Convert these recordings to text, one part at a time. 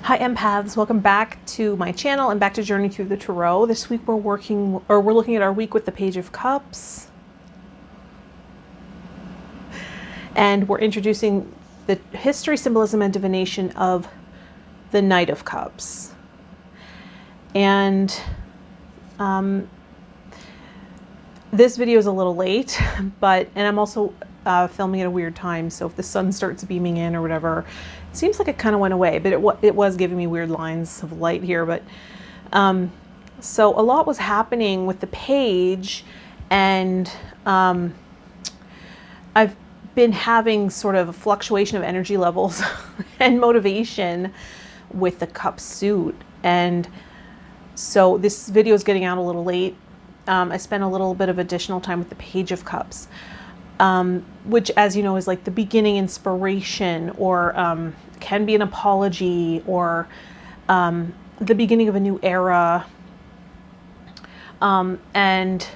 Hi empaths, welcome back to my channel and back to Journey Through the Tarot. This week we're looking at our week with the Page of Cups. And we're introducing the history, symbolism, and divination of the Knight of Cups. And this video is a little late, and I'm also filming at a weird time, so if the sun starts beaming in or whatever, it seems like it kind of went away, but it was giving me weird lines of light here. But so a lot was happening with the page, and I've been having sort of a fluctuation of energy levels and motivation with the cup suit, and so this video is getting out a little late. I spent a little bit of additional time with the Page of Cups, which, as you know, is like the beginning inspiration, or can be an apology, or the beginning of a new era. And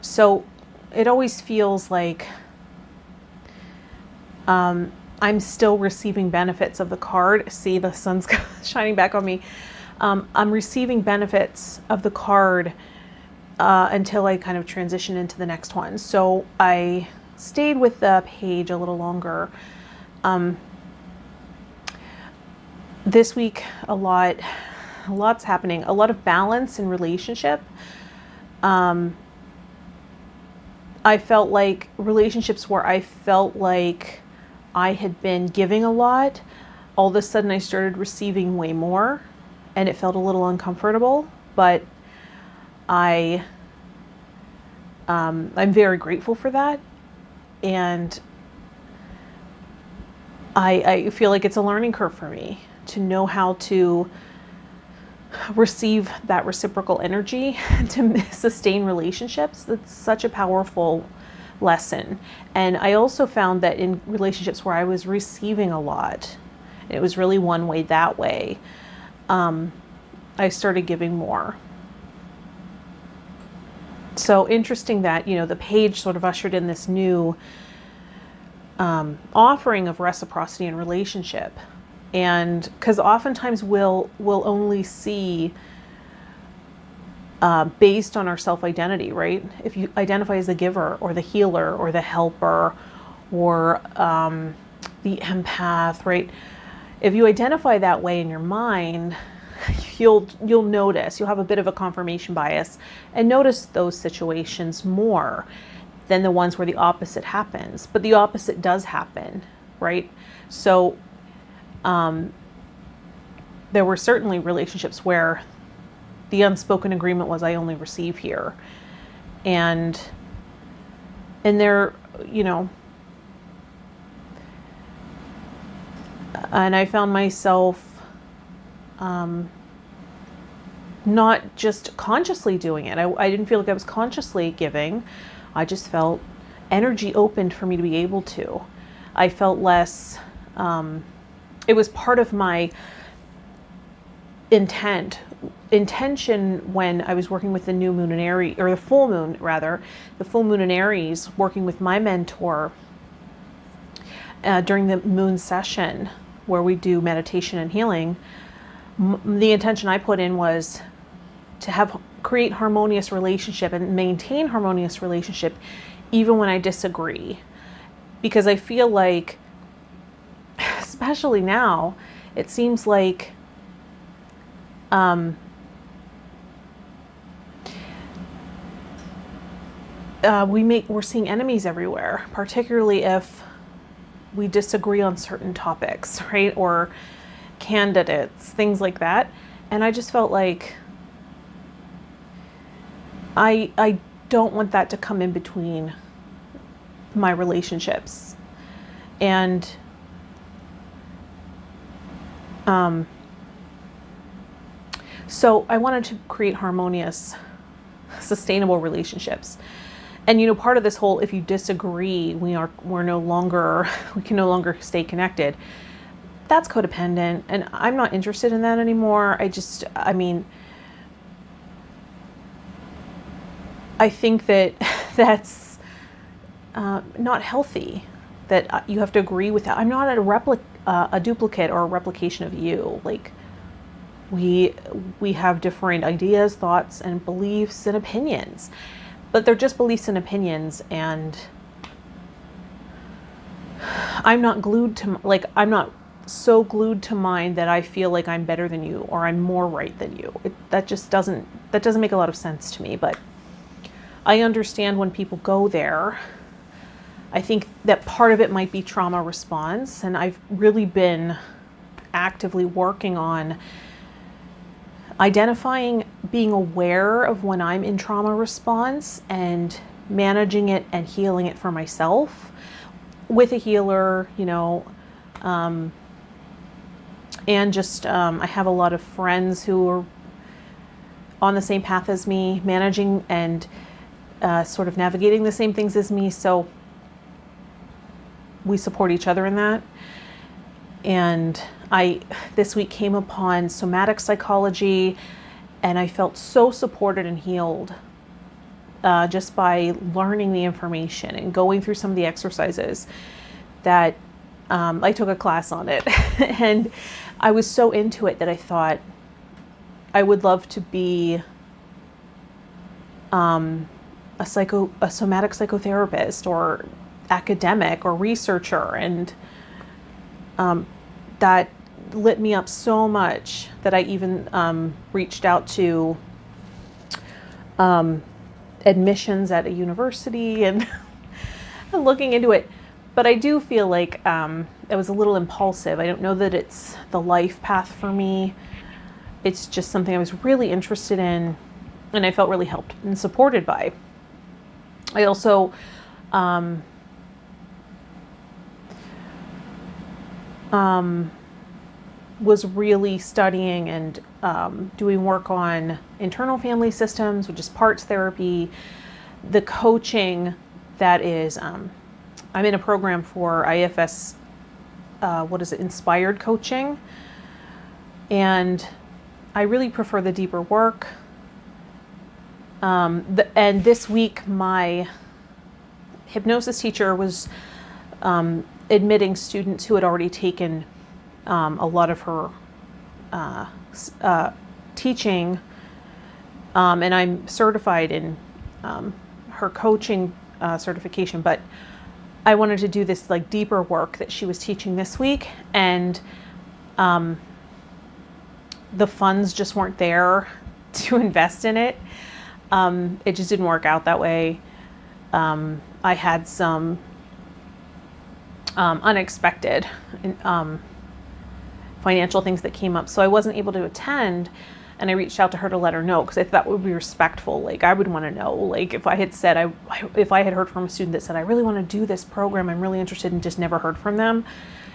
so it always feels like I'm still receiving benefits of the card. See, the sun's shining back on me. I'm receiving benefits of the card until I kind of transition into the next one. So I stayed with the page a little longer. This week, a lot's happening. A lot of balance in relationship. I felt like relationships where I felt like I had been giving a lot, all of a sudden I started receiving way more, and it felt a little uncomfortable, but I'm very grateful for that, and I feel like it's a learning curve for me to know how to receive that reciprocal energy to sustain relationships. That's such a powerful lesson. And I also found that in relationships where I was receiving a lot, and it was really one way that way, I started giving more. So interesting that, you know, the page sort of ushered in this new offering of reciprocity in relationship. And because oftentimes we'll only see based on our self-identity, right? If you identify as the giver or the healer or the helper or the empath, right? If you identify that way in your mind, you'll notice, you'll have a bit of a confirmation bias and notice those situations more than the ones where the opposite happens. But the opposite does happen, right? So there were certainly relationships where the unspoken agreement was, I only receive here. And there, you know, and I found myself not just consciously doing it. I didn't feel like I was consciously giving. I just felt energy opened for me to be able to. I felt less, it was part of my intention when I was working with the new moon in Aries, or the full moon rather, the full moon in Aries, working with my mentor during the moon session where we do meditation and healing. The intention I put in was to create harmonious relationship and maintain harmonious relationship even when I disagree. Because I feel like, especially now, it seems like we're seeing enemies everywhere, particularly if we disagree on certain topics, right? Or candidates, things like that. And I just felt like I don't want that to come in between my relationships. And so I wanted to create harmonious, sustainable relationships. And, you know, part of this whole, if you disagree, we can no longer stay connected. That's codependent, and I'm not interested in that anymore. I think that that's not healthy, that you have to agree with that. I'm not a a duplicate or a replication of you. Like we have different ideas, thoughts, and beliefs and opinions, but they're just beliefs and opinions. And I'm not so glued to mine that I feel like I'm better than you or I'm more right than you. That doesn't make a lot of sense to me. But I understand when people go there. I think that part of it might be trauma response, and I've really been actively working on identifying, being aware of when I'm in trauma response and managing it and healing it for myself with a healer, and just I have a lot of friends who are on the same path as me, managing and sort of navigating the same things as me. So we support each other in that. And I this week came upon somatic psychology, and I felt so supported and healed just by learning the information and going through some of the exercises that I took a class on it. And I was so into it that I thought I would love to be a somatic psychotherapist or academic or researcher, and that lit me up so much that I even reached out to admissions at a university and looking into it. But I do feel like it was a little impulsive. I don't know that it's the life path for me. It's just something I was really interested in, and I felt really helped and supported by. I also was really studying and doing work on internal family systems, which is parts therapy, the coaching that is, I'm in a program for IFS, inspired coaching. And I really prefer the deeper work. And this week, my hypnosis teacher was admitting students who had already taken a lot of her teaching, and I'm certified in her coaching certification, but I wanted to do this like deeper work that she was teaching this week, and the funds just weren't there to invest in it. It just didn't work out that way. I had some unexpected financial things that came up, so I wasn't able to attend. And I reached out to her to let her know, because I thought that would be respectful. Like, I would want to know, like, if I had said, if I had heard from a student that said, I really want to do this program, I'm really interested, and just never heard from them,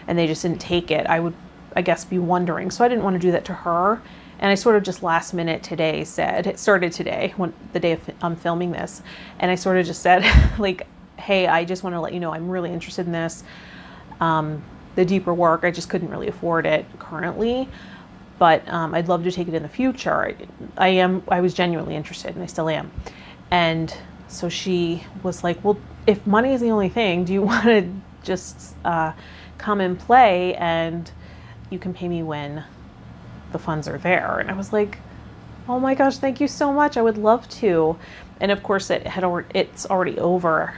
and they just didn't take it, I would, I guess, be wondering. So I didn't want to do that to her. And I sort of just last minute today said, it started today, the day I'm filming this, and I sort of just said, like, hey, I just want to let you know I'm really interested in this. The deeper work, I just couldn't really afford it currently, but I'd love to take it in the future. I was genuinely interested, and I still am. And so she was like, well, if money is the only thing, do you want to just come and play, and you can pay me when the funds are there? And I was like, oh my gosh, thank you so much. I would love to. And of course it's already over.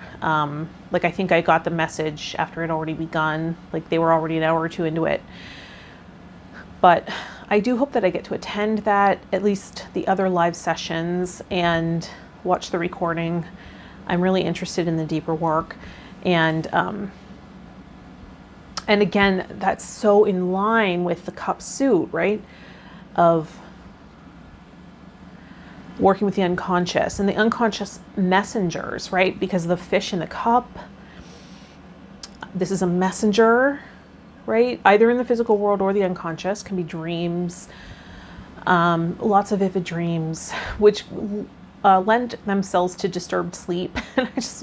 Like, I think I got the message after it already begun, like they were already an hour or two into it. But I do hope that I get to attend that, at least the other live sessions, and watch the recording. I'm really interested in the deeper work. And again, that's so in line with the cup suit, right? Of working with the unconscious and the unconscious messengers, right? Because the fish in the cup, this is a messenger, right? Either in the physical world or the unconscious. Can be dreams, lots of vivid dreams, which lend themselves to disturbed sleep. And I just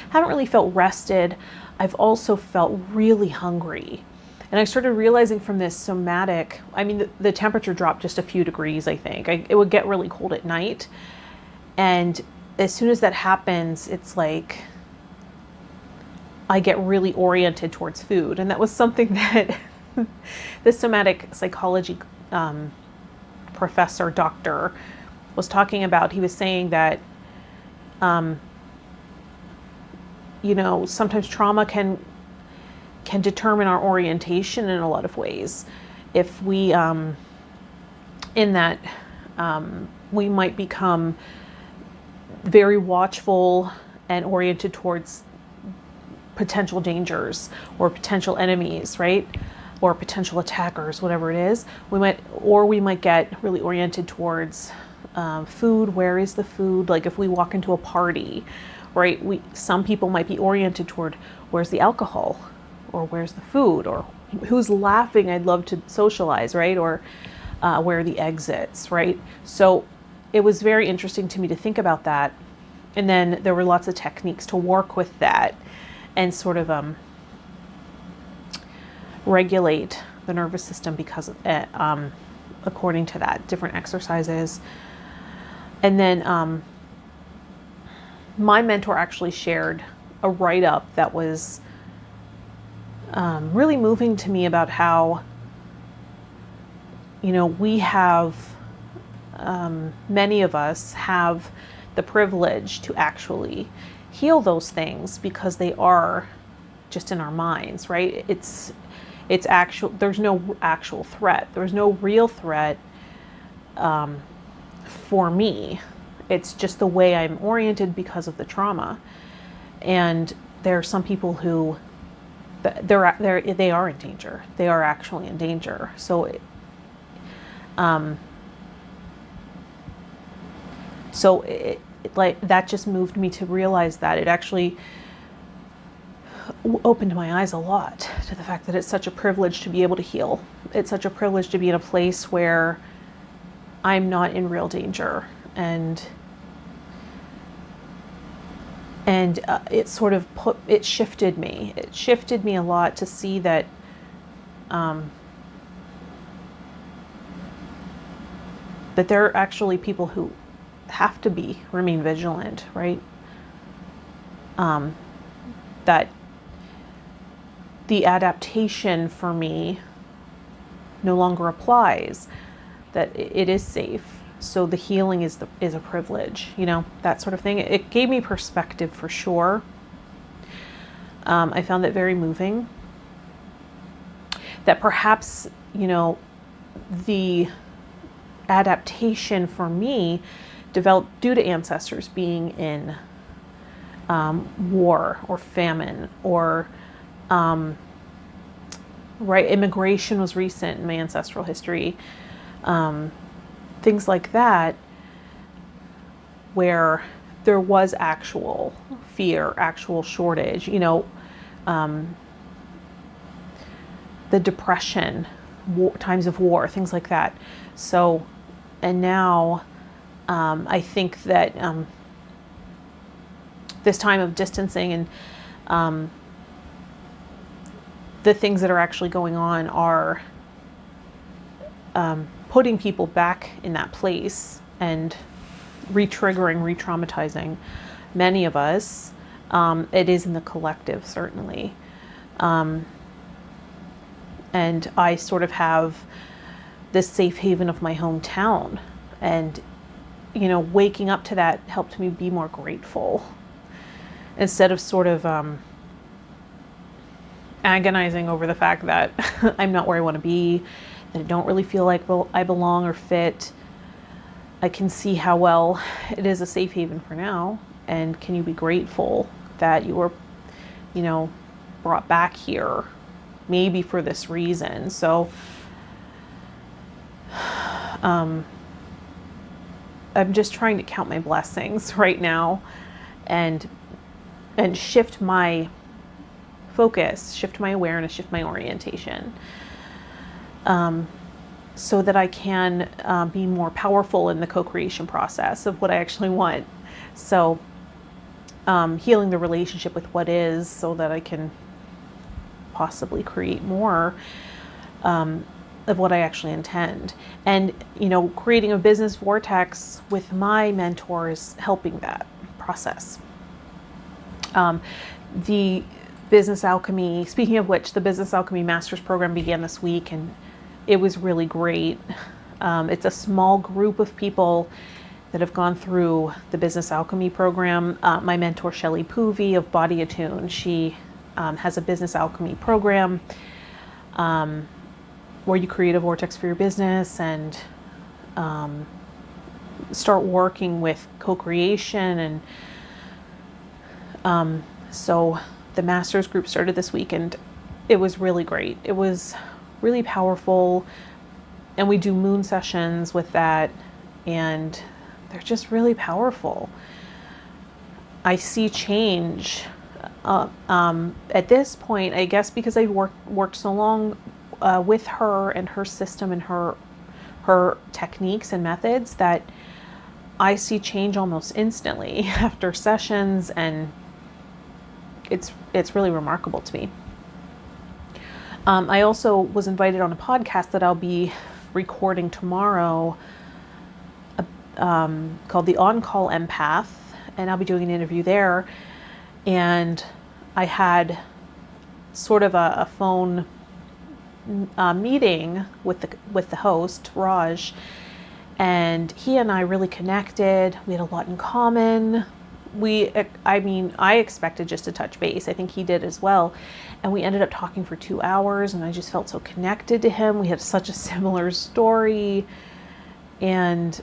haven't really felt rested. I've also felt really hungry. And I started realizing from this somatic, I mean, the temperature dropped just a few degrees, I think. It would get really cold at night. And as soon as that happens, it's like I get really oriented towards food. And that was something that this somatic psychology professor, doctor, was talking about, he was saying that, sometimes trauma can determine our orientation in a lot of ways. If we, in that, we might become very watchful and oriented towards potential dangers or potential enemies, right? Or potential attackers, whatever it is. We might get really oriented towards food. Where is the food? Like if we walk into a party, right? Some people might be oriented toward where's the alcohol, or where's the food, or who's laughing. I'd love to socialize, right? Or where are the exits, right? So it was very interesting to me to think about that. And then there were lots of techniques to work with that and sort of regulate the nervous system because of according to that, different exercises. And then my mentor actually shared a write-up that was really moving to me about how, we have, many of us have the privilege to actually heal those things because they are just in our minds, right? It's actual, there's no actual threat. There's no real threat for me. It's just the way I'm oriented because of the trauma. And there are some people who they are in danger. They are actually in danger. So like that just moved me to realize that. It actually opened my eyes a lot to the fact that it's such a privilege to be able to heal. It's such a privilege to be in a place where I'm not in real danger. And it sort of it shifted me. It shifted me a lot to see that that there are actually people who have to remain vigilant, right? That the adaptation for me no longer applies, that it is safe. So the healing is a privilege, that sort of thing. It gave me perspective for sure. I found it very moving. That perhaps, the adaptation for me developed due to ancestors being in war or famine or right, immigration was recent in my ancestral history. Things like that, where there was actual fear, actual shortage, the depression, times of war, things like that. So, and now I think that this time of distancing and the things that are actually going on are putting people back in that place and re-triggering, re-traumatizing many of us. It is in the collective, certainly. And I sort of have this safe haven of my hometown. And, waking up to that helped me be more grateful. Instead of sort of agonizing over the fact that I'm not where I want to be, that I don't really feel like I belong or fit, I can see how well it is a safe haven for now. And can you be grateful that you were, brought back here, maybe for this reason. So I'm just trying to count my blessings right now and shift my focus, shift my awareness, shift my orientation, so that I can be more powerful in the co-creation process of what I actually want. So healing the relationship with what is so that I can possibly create more of what I actually intend. And, creating a business vortex with my mentors, helping that process. The business alchemy. Speaking of which, the business alchemy master's program began this week, and it was really great. It's a small group of people that have gone through the business alchemy program. My mentor, Shelley Poovey of Body Attune, she has a business alchemy program where you create a vortex for your business and start working with co-creation. And so the master's group started this week, and it was really great. It was really powerful. And we do moon sessions with that, and they're just really powerful. I see change at this point, I guess, because I worked so long with her and her system and her techniques and methods, that I see change almost instantly after sessions, and it's really remarkable to me. I also was invited on a podcast that I'll be recording tomorrow called the On-Call Empath, and I'll be doing an interview there. And I had sort of a phone meeting with the host, Raj, and he and I really connected. We had a lot in common. I expected just to touch base. I think he did as well. And we ended up talking for 2 hours, and I just felt so connected to him. We had such a similar story, and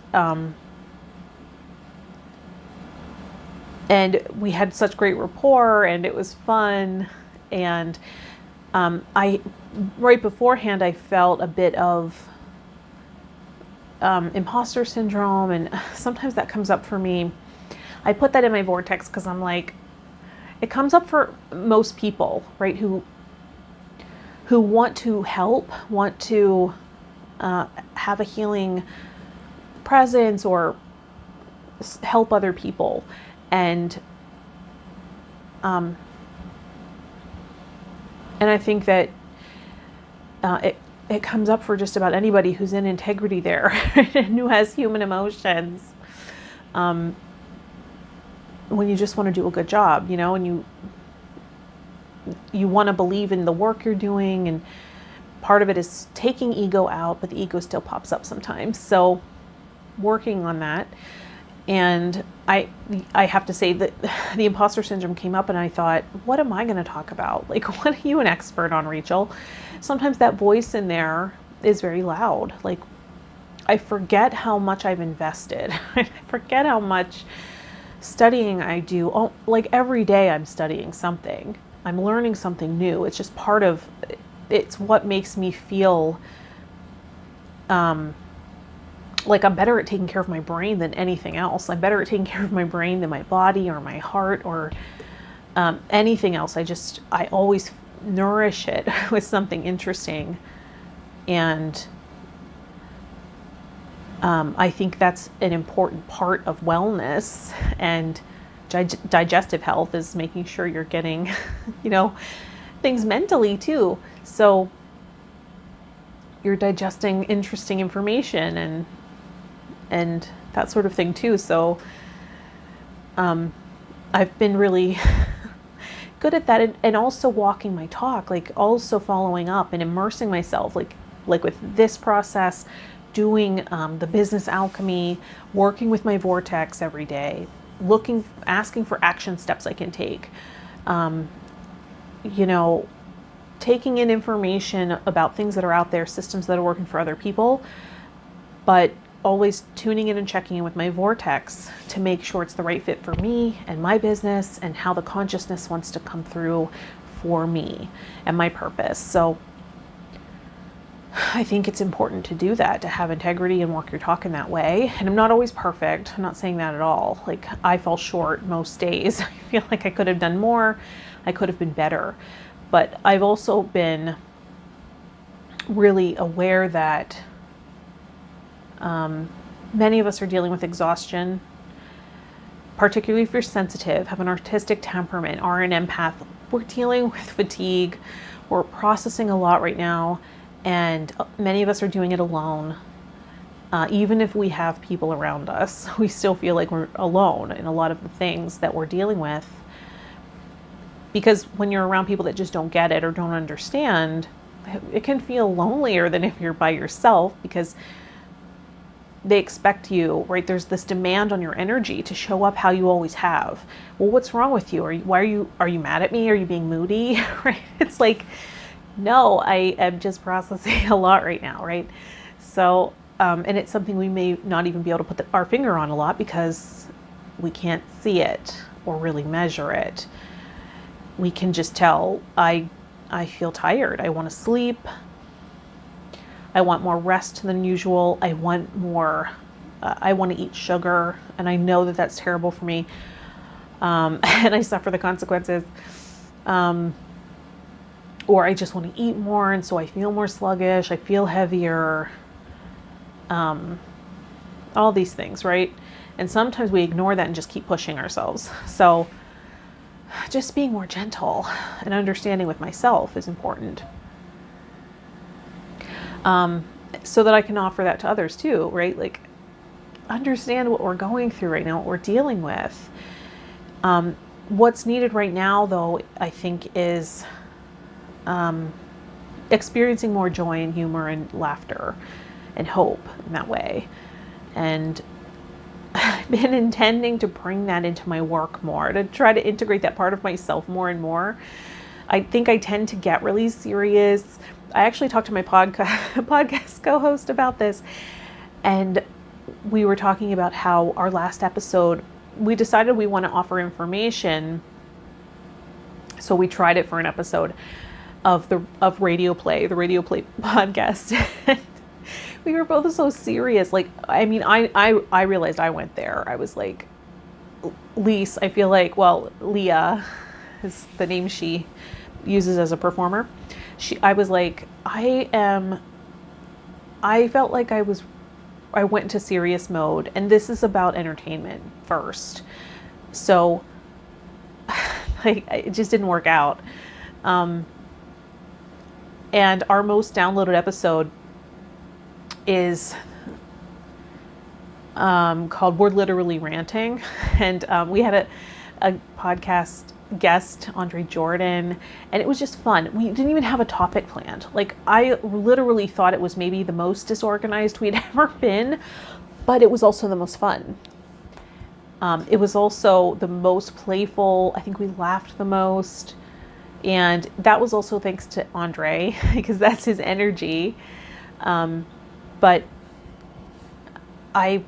we had such great rapport, and it was fun. And right beforehand, I felt a bit of imposter syndrome, and sometimes that comes up for me. I put that in my vortex because I'm like, it comes up for most people, right? Who want to help, want to have a healing presence or help other people. And I think that it comes up for just about anybody who's in integrity there and who has human emotions. When you just want to do a good job, and you want to believe in the work you're doing, and part of it is taking ego out, but the ego still pops up sometimes. So working on that. And I have to say that the imposter syndrome came up, and I thought, what am I going to talk about? Like, what are you an expert on, Rachel? Sometimes that voice in there is very loud. Like, I forget how much I've invested. I forget how much studying I do. Oh, like every day I'm studying something. I'm learning something new. It's just it's what makes me feel like I'm better at taking care of my brain than anything else. I'm better at taking care of my brain than my body or my heart or anything else. I always nourish it with something interesting. And I think that's an important part of wellness, and digestive health is making sure you're getting, things mentally too. So you're digesting interesting information and that sort of thing too. So I've been really good at that, and also walking my talk, like also following up and immersing myself, like with this process, doing the business alchemy, working with my vortex every day, asking for action steps I can take, taking in information about things that are out there, systems that are working for other people, but always tuning in and checking in with my vortex to make sure it's the right fit for me and my business and how the consciousness wants to come through for me and my purpose. So I think it's important to do that, to have integrity and walk your talk in that way. And I'm not always perfect. I'm not saying that at all. Like, I fall short most days. I feel like I could have done more. I could have been better. But I've also been really aware that many of us are dealing with exhaustion, particularly if you're sensitive, have an artistic temperament, are an empath. We're dealing with fatigue. We're processing a lot right now. And many of us are doing it alone. Even if we have people around us, we still feel like we're alone in a lot of the things that we're dealing with. Because when you're around people that just don't get it or don't understand, it can feel lonelier than if you're by yourself, because they expect you, right? There's this demand on your energy to show up how you always have. Well, what's wrong with you? Are you mad at me? Are you being moody? Right? It's like, no, I am just processing a lot right now, right? So, and it's something we may not even be able to put our finger on a lot because we can't see it or really measure it. We can just tell, I feel tired. I want to sleep. I want more rest than usual. I want more, I want to eat sugar. And I know that that's terrible for me. And I suffer the consequences. Or I just want to eat more. And so I feel more sluggish. I feel heavier. All these things, right? And sometimes we ignore that and just keep pushing ourselves. So just being more gentle and understanding with myself is important. So that I can offer that to others too, right? Like, understand what we're going through right now, what we're dealing with. What's needed right now, though, I think is experiencing more joy and humor and laughter and hope in that way. And I've been intending to bring that into my work more, to try to integrate that part of myself more and more. I think I tend to get really serious. I actually talked to my podcast co-host about this, and we were talking about how our last episode, we decided we want to offer information. So we tried it for an episode of Radio Play, the Radio Play podcast. We were both so serious. Like, I mean, I realized I went there. I was like, Lise, I feel like, well, Leah is the name she uses as a performer. I was like, I felt like I went into serious mode, and this is about entertainment first. So like, it just didn't work out. And our most downloaded episode is called We're Literally Ranting. And we had a podcast guest, Andre Jordan, and it was just fun. We didn't even have a topic planned. Like, I literally thought it was maybe the most disorganized we'd ever been, but it was also the most fun. It was also the most playful. I think we laughed the most. And that was also thanks to Andre, because that's his energy. But I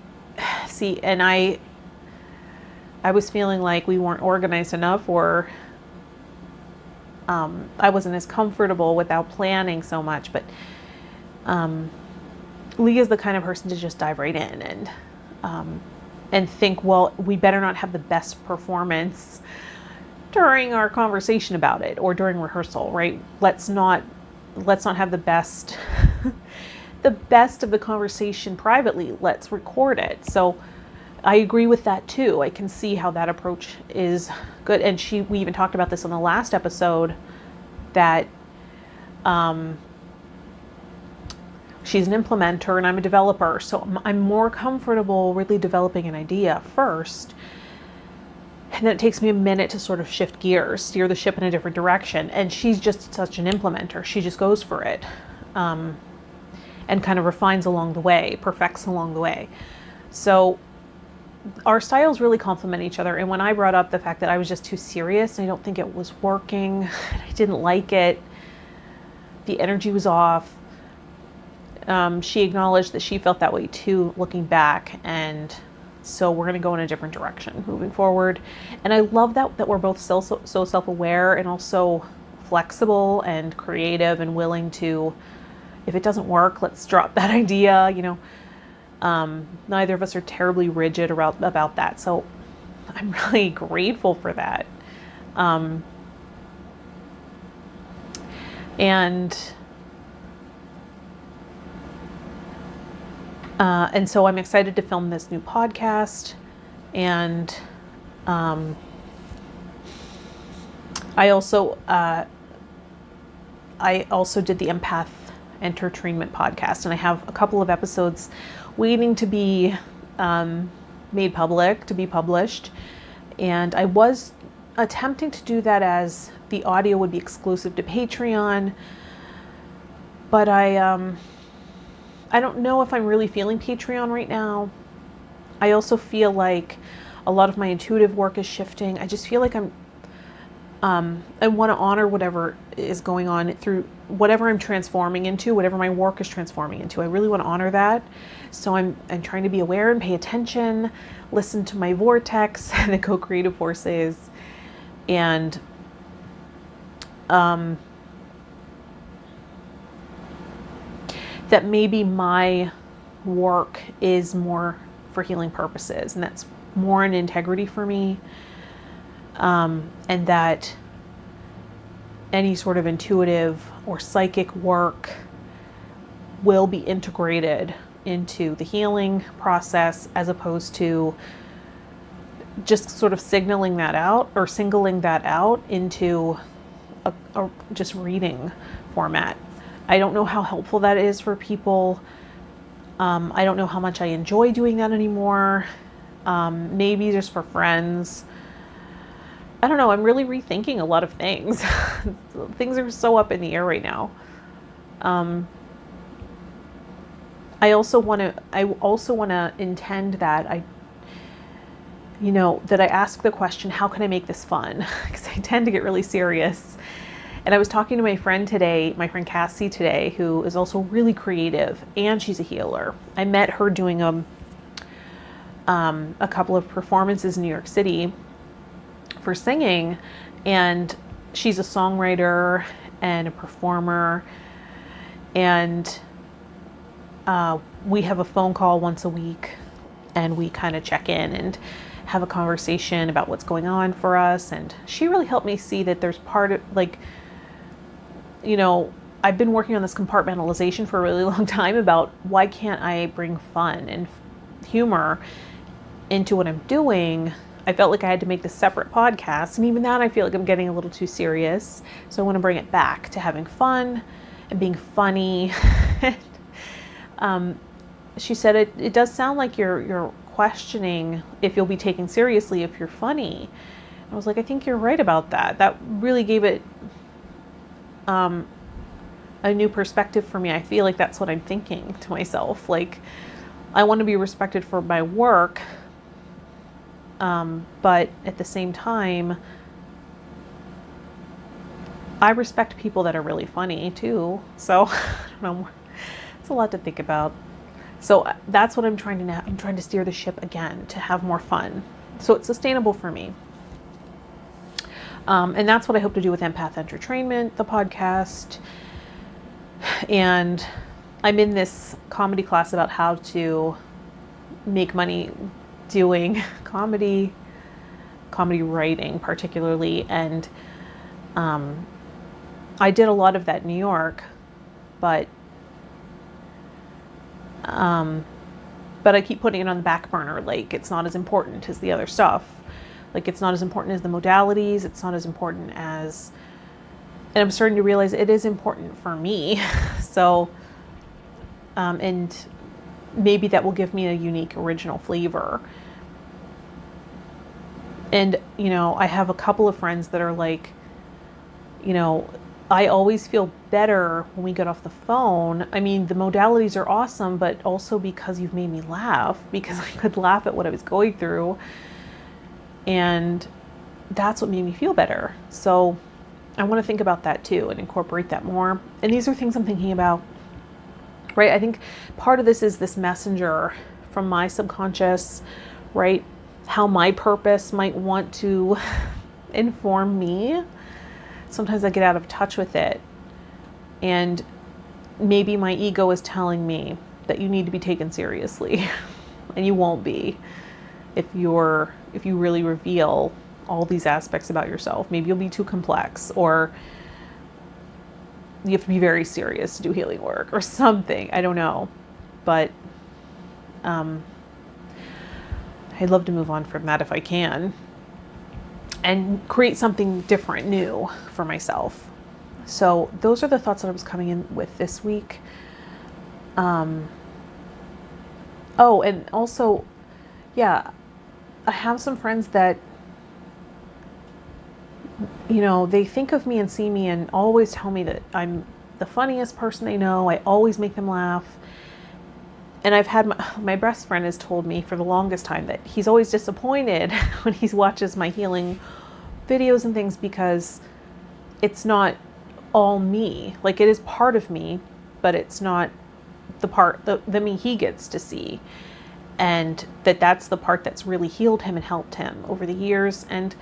was feeling like we weren't organized enough, or I wasn't as comfortable without planning so much. But Lee is the kind of person to just dive right in and think, well, we better not have the best performance during our conversation about it or during rehearsal, right? Let's not have the best the best of the conversation privately. Let's record it. So I agree with that too. I can see how that approach is good. And we even talked about this on the last episode, that she's an implementer and I'm a developer. So I'm more comfortable really developing an idea first. And then it takes me a minute to sort of shift gears, steer the ship in a different direction. And she's just such an implementer. She just goes for it, and kind of refines along the way, perfects along the way. So our styles really complement each other. And when I brought up the fact that I was just too serious and I don't think it was working, I didn't like it, the energy was off, she acknowledged that she felt that way too, looking back. And so we're going to go in a different direction moving forward. And I love that we're both so self-aware and also flexible and creative and willing to, if it doesn't work, let's drop that idea, you know. Neither of us are terribly rigid about that. So I'm really grateful for that. And so I'm excited to film this new podcast. And I also did the Empath Entertainment podcast, and I have a couple of episodes waiting to be made public, to be published. And I was attempting to do that as the audio would be exclusive to Patreon, but I don't know if I'm really feeling Patreon right now. I also feel like a lot of my intuitive work is shifting. I just feel like I want to honor whatever is going on through whatever I'm transforming into, whatever my work is transforming into. I really want to honor that. So I'm trying to be aware and pay attention, listen to my vortex and the co-creative forces, and that maybe my work is more for healing purposes, and that's more in integrity for me, and that any sort of intuitive or psychic work will be integrated into the healing process, as opposed to just sort of signaling that out or singling that out into a just reading format. I don't know how helpful that is for people. I don't know how much I enjoy doing that anymore. Maybe just for friends. I don't know. I'm really rethinking a lot of things. Things are so up in the air right now. I also want to intend that that I ask the question, how can I make this fun? Because I tend to get really serious. And I was talking to my friend Cassie today, who is also really creative, and she's a healer. I met her doing a couple of performances in New York City for singing, and she's a songwriter and a performer, and we have a phone call once a week, and we kind of check in and have a conversation about what's going on for us. And she really helped me see that there's part of, like, I've been working on this compartmentalization for a really long time about why can't I bring fun and humor into what I'm doing. I felt like I had to make this separate podcast, and even that I feel like I'm getting a little too serious. So I want to bring it back to having fun and being funny. She said it does sound like you're questioning if you'll be taken seriously if you're funny. I was like, I think you're right about that. That really gave it a new perspective for me. I feel like that's what I'm thinking to myself. Like, I want to be respected for my work, but at the same time, I respect people that are really funny too. So I don't know. It's a lot to think about. So that's what I'm trying to now. I'm trying to steer the ship again to have more fun, so it's sustainable for me. And that's what I hope to do with Empath Entertainment, the podcast. And I'm in this comedy class about how to make money doing comedy writing particularly. And I did a lot of that in New York, but I keep putting it on the back burner. Like, it's not as important as the other stuff. Like, it's not as important as the modalities. It's not as important as, and I'm starting to realize it is important for me. So, and maybe that will give me a unique original flavor. And, I have a couple of friends that are like, I always feel better when we get off the phone. I mean, the modalities are awesome, but also because you've made me laugh, because I could laugh at what I was going through. And that's what made me feel better. So I want to think about that too and incorporate that more. And these are things I'm thinking about, right? I think part of this is this messenger from my subconscious, right? How my purpose might want to inform me. Sometimes I get out of touch with it. And maybe my ego is telling me that you need to be taken seriously. And you won't be if you really reveal all these aspects about yourself. Maybe you'll be too complex, or you have to be very serious to do healing work or something. I don't know. But I'd love to move on from that if I can, and create something different, new for myself. So those are the thoughts that I was coming in with this week. Oh, and also, yeah, I have some friends that you know, they think of me and see me and always tell me that I'm the funniest person they know. I always make them laugh. And I've had my best friend has told me for the longest time that he's always disappointed when he watches my healing videos and things, because it's not all me. Like, it is part of me, but it's not the part, the me he gets to see. And that's the part that's really healed him and helped him over the years. And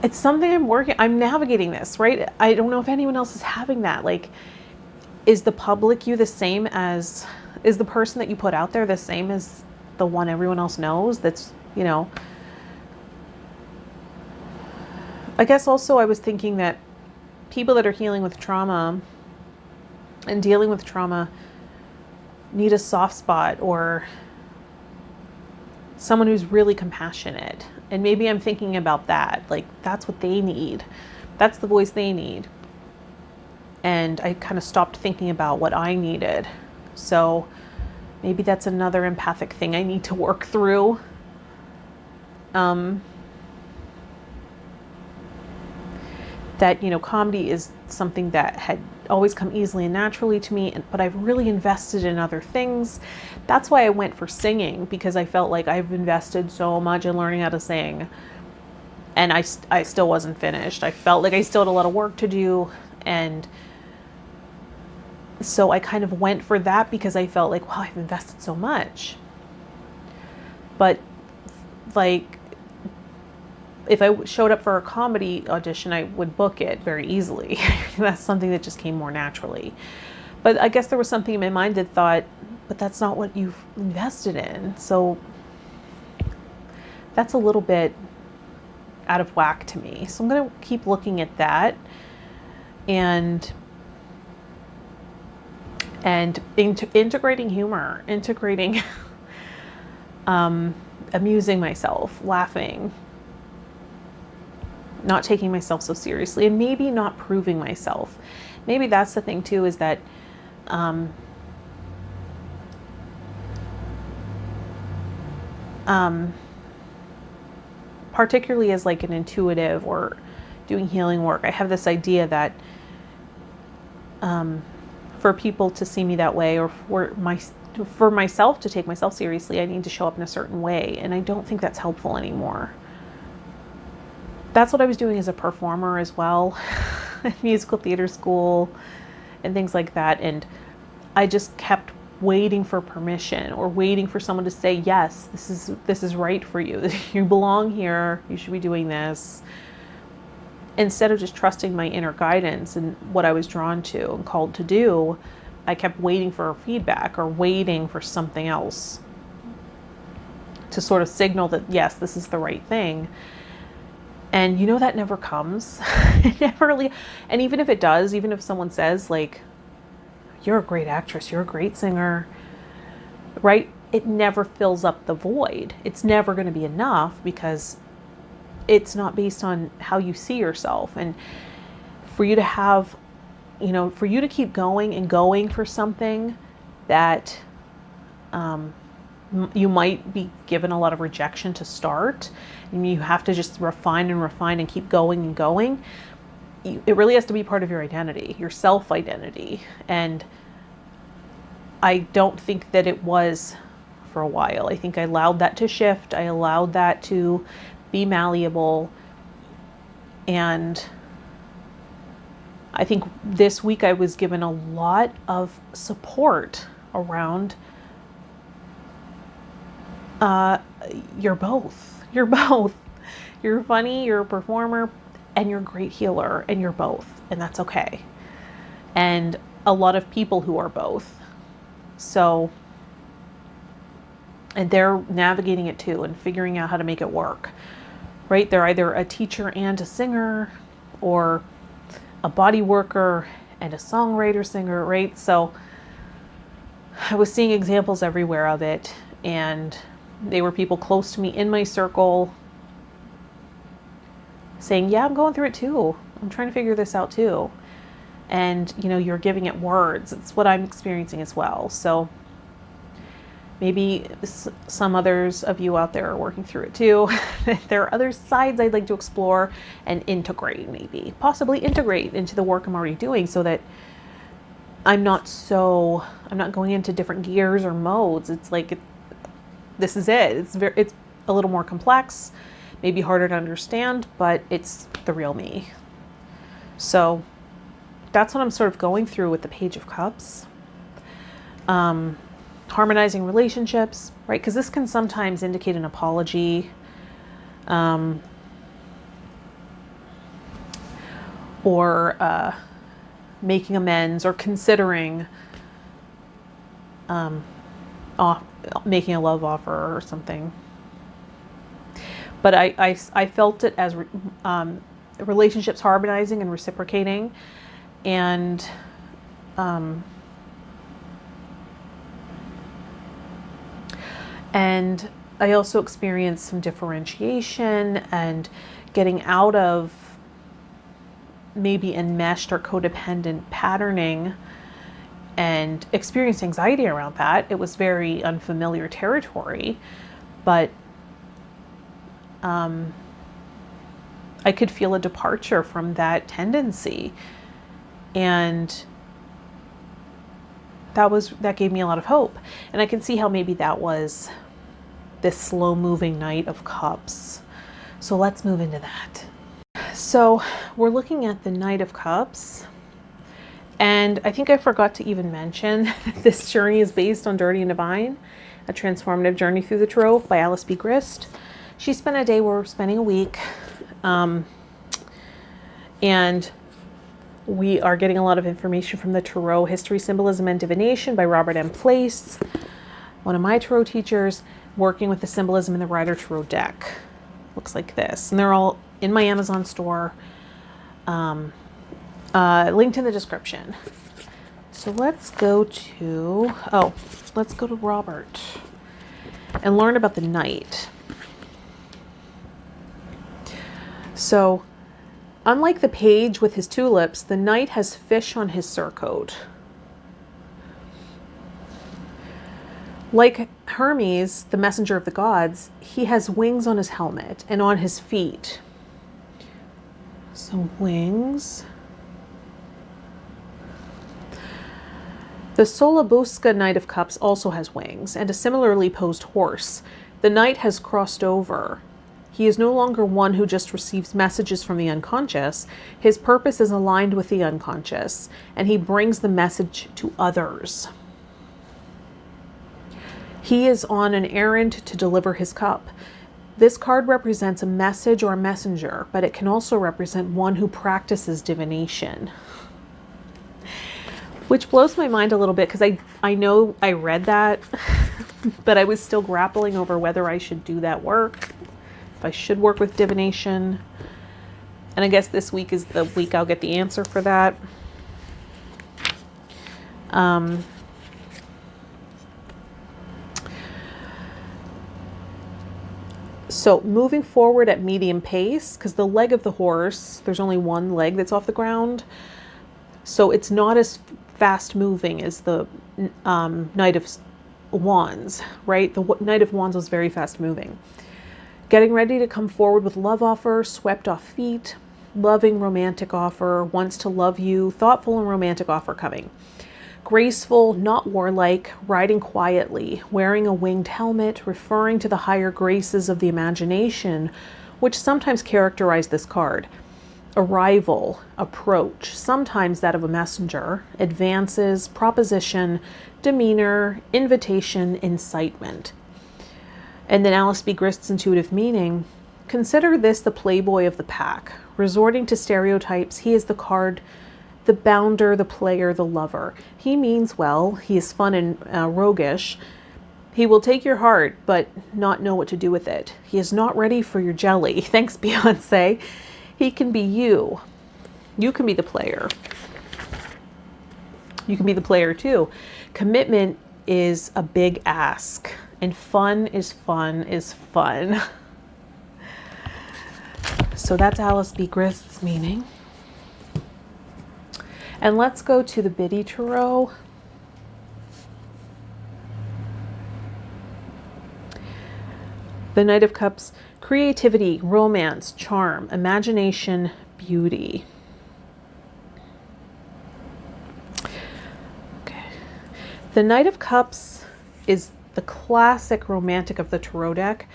it's something I'm navigating this, right? I don't know if anyone else is having that. Like, is the public you the same as, is the person that you put out there the same as the one everyone else knows? That's, you know, I guess also I was thinking that people that are healing with trauma and dealing with trauma need a soft spot, or someone who's really compassionate. And maybe I'm thinking about that. Like, that's what they need. That's the voice they need. And I kind of stopped thinking about what I needed. So maybe that's another empathic thing I need to work through. That, you know, comedy is something that had always come easily and naturally to me, but I've really invested in other things. That's why I went for singing, because I felt like I've invested so much in learning how to sing, and I still wasn't finished. I felt like I still had a lot of work to do, and so I kind of went for that because I felt like, wow, I've invested so much. But like, if I showed up for a comedy audition, I would book it very easily. That's something that just came more naturally. But I guess there was something in my mind that thought, but that's not what you've invested in. So that's a little bit out of whack to me. So I'm going to keep looking at that and integrating humor, integrating amusing myself, laughing, not taking myself so seriously, and maybe not proving myself. Maybe that's the thing too, is that particularly as like an intuitive or doing healing work, I have this idea that for people to see me that way, or for myself to take myself seriously, I need to show up in a certain way, and I don't think that's helpful anymore. That's what I was doing as a performer as well, at musical theater school and things like that. And I just kept waiting for permission, or waiting for someone to say, yes, this is right for you. You belong here. You should be doing this. Instead of just trusting my inner guidance and what I was drawn to and called to do, I kept waiting for feedback or waiting for something else to sort of signal that, yes, this is the right thing. And you know, that never comes. It never really, and even if it does, even if someone says like, you're a great actress, you're a great singer, right? It never fills up the void. It's never going to be enough, because it's not based on how you see yourself. And for you to have, you know, for you to keep going and going for something that you might be given a lot of rejection to start, and you have to just refine and keep going and going. It really has to be part of your identity, your self-identity. And I don't think that it was for a while. I think I allowed that to shift. I allowed that to be malleable. And I think this week I was given a lot of support around you're both. You're both. You're funny, you're a performer, and you're a great healer, and you're both. And that's okay. And a lot of people who are both. So, and they're navigating it too and figuring out how to make it work, right? They're either a teacher and a singer, or a body worker and a songwriter singer, right? So I was seeing examples everywhere of it, and they were people close to me in my circle saying, yeah, I'm going through it too. I'm trying to figure this out too. And, you know, you're giving it words. It's what I'm experiencing as well. So Maybe some others of you out there are working through it too. There are other sides I'd like to explore and integrate, maybe possibly integrate into the work I'm already doing, so that I'm not going into different gears or modes. It's like, this is it. It's a little more complex, maybe harder to understand, but it's the real me. So that's what I'm sort of going through with the Page of Cups. Harmonizing relationships, right? Because this can sometimes indicate an apology, or making amends, or considering making a love offer or something. But I felt it as relationships harmonizing and reciprocating, and I also experienced some differentiation and getting out of maybe enmeshed or codependent patterning, and experienced anxiety around that. It was very unfamiliar territory, but I could feel a departure from that tendency, and that gave me a lot of hope. And I can see how maybe that was this slow moving Knight of Cups. So let's move into that. So we're looking at the Knight of Cups, and I think I forgot to even mention that this journey is based on Dirty and Divine, A Transformative Journey Through the Tarot by Alice B. Grist. She spent a day, we're spending a week, and we are getting a lot of information from the Tarot, History, Symbolism, and Divination by Robert M. Place, one of my Tarot teachers, working with the symbolism in the Rider Tarot deck. Looks like this. And they're all in my Amazon store, linked in the description. So let's go to Robert and learn about the Knight. So, unlike the Page with his tulips, the Knight has fish on his surcoat. Like Hermes, the messenger of the gods, he has wings on his helmet and on his feet. So wings. The Solabusca Knight of Cups also has wings and a similarly posed horse. The Knight has crossed over. He is no longer one who just receives messages from the unconscious. His purpose is aligned with the unconscious, and he brings the message to others. He is on an errand to deliver his cup. This card represents a message or a messenger, but it can also represent one who practices divination. Which blows my mind a little bit, because I know I read that, but I was still grappling over whether I should do that work. If I should work with divination. And I guess this week is the week I'll get the answer for that. So moving forward at medium pace, because the leg of the horse, there's only one leg that's off the ground. So it's not as fast moving as the Knight of Wands, right? The Knight of Wands was very fast moving. Getting ready to come forward with love offer, swept off feet, loving romantic offer, wants to love you, thoughtful and romantic offer coming. Graceful, not warlike, riding quietly, wearing a winged helmet, referring to the higher graces of the imagination, which sometimes characterize this card. Arrival, approach, sometimes that of a messenger, advances, proposition, demeanor, invitation, incitement. And then Alice B. Grist's intuitive meaning. Consider this the playboy of the pack. Resorting to stereotypes, he is the card, the bounder, the player, the lover. He means well. He is fun and roguish. He will take your heart, but not know what to do with it. He is not ready for your jelly. Thanks, Beyonce. He can be you. You can be the player. You can be the player too. Commitment is a big ask. And fun is fun is fun. So that's Alice B. Grist's meaning. And let's go to the Biddy Tarot. The Knight of Cups, creativity, romance, charm, imagination, beauty. Okay. The Knight of Cups is the classic romantic of the tarot deck.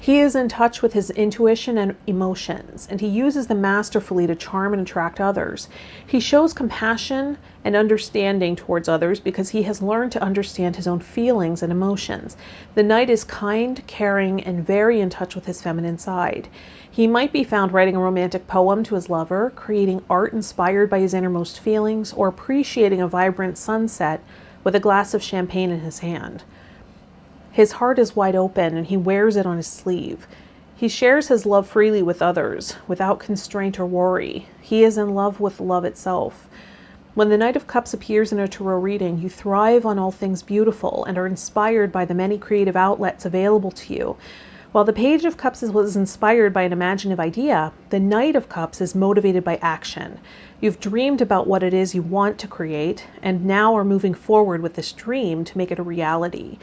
He is in touch with his intuition and emotions, and he uses them masterfully to charm and attract others. He shows compassion and understanding towards others because he has learned to understand his own feelings and emotions. The Knight is kind, caring, and very in touch with his feminine side. He might be found writing a romantic poem to his lover, creating art inspired by his innermost feelings, or appreciating a vibrant sunset with a glass of champagne in his hand. His heart is wide open and he wears it on his sleeve. He shares his love freely with others, without constraint or worry. He is in love with love itself. When the Knight of Cups appears in a tarot reading, you thrive on all things beautiful and are inspired by the many creative outlets available to you. While the Page of Cups was inspired by an imaginative idea, the Knight of Cups is motivated by action. You've dreamed about what it is you want to create and now are moving forward with this dream to make it a reality.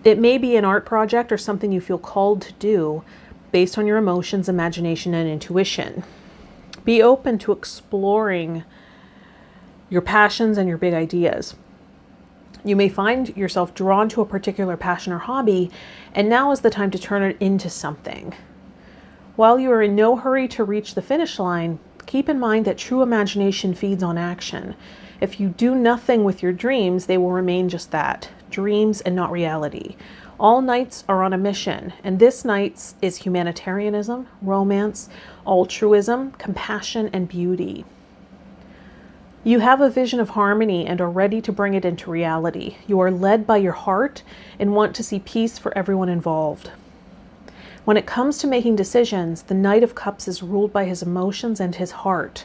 It may be an art project or something you feel called to do based on your emotions, imagination, and intuition. Be open to exploring your passions and your big ideas. You may find yourself drawn to a particular passion or hobby, and now is the time to turn it into something. While you are in no hurry to reach the finish line, keep in mind that true imagination feeds on action. If you do nothing with your dreams, they will remain just that, dreams and not reality. All knights are on a mission, and this knight's is humanitarianism, romance, altruism, compassion, and beauty. You have a vision of harmony and are ready to bring it into reality. You are led by your heart and want to see peace for everyone involved. When it comes to making decisions, the Knight of Cups is ruled by his emotions and his heart.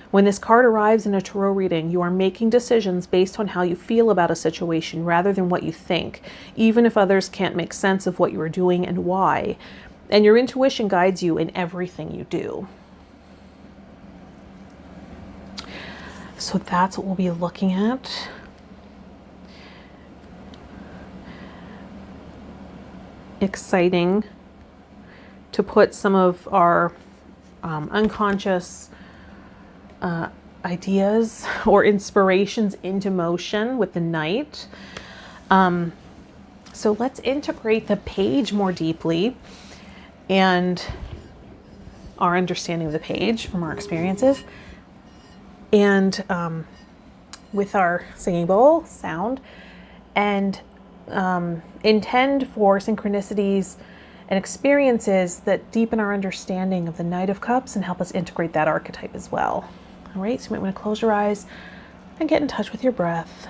When this card arrives in a tarot reading, you are making decisions based on how you feel about a situation rather than what you think, even if others can't make sense of what you are doing and why. And your intuition guides you in everything you do. So that's what we'll be looking at. Exciting to put some of our unconscious ideas or inspirations into motion with the Knight. So let's integrate the page more deeply and our understanding of the page from our experiences. And with our singing bowl sound, and intend for synchronicities and experiences that deepen our understanding of the Knight of Cups and help us integrate that archetype as well. All right, so you might want to close your eyes and get in touch with your breath.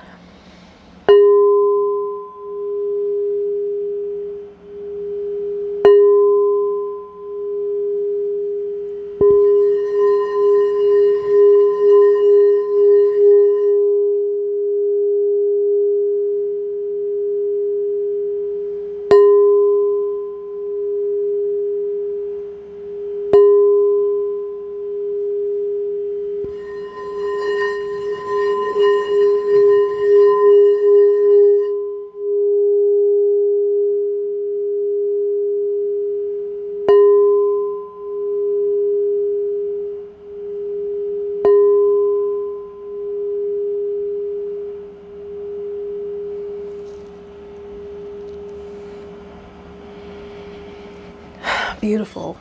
Beautiful.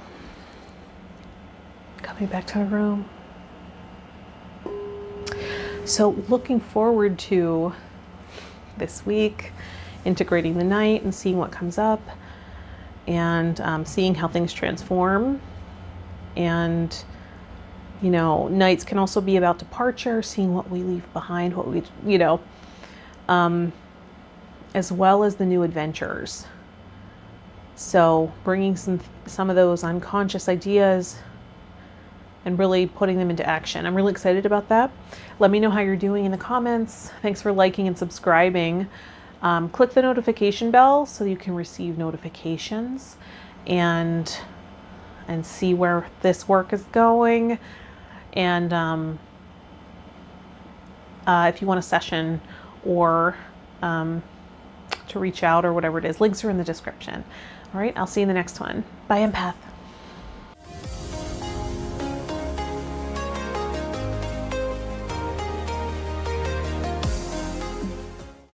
Coming back to our room. So looking forward to this week, integrating the Knight and seeing what comes up, and seeing how things transform. And, you know, Knights can also be about departure, seeing what we leave behind, what we, you know, as well as the new adventures. So bringing some of those unconscious ideas and really putting them into action. I'm really excited about that. Let me know how you're doing in the comments. Thanks for liking and subscribing. Click the notification bell so you can receive notifications and see where this work is going. And if you want a session or to reach out or whatever it is, links are in the description. All right, I'll see you in the next one. Bye, Empath.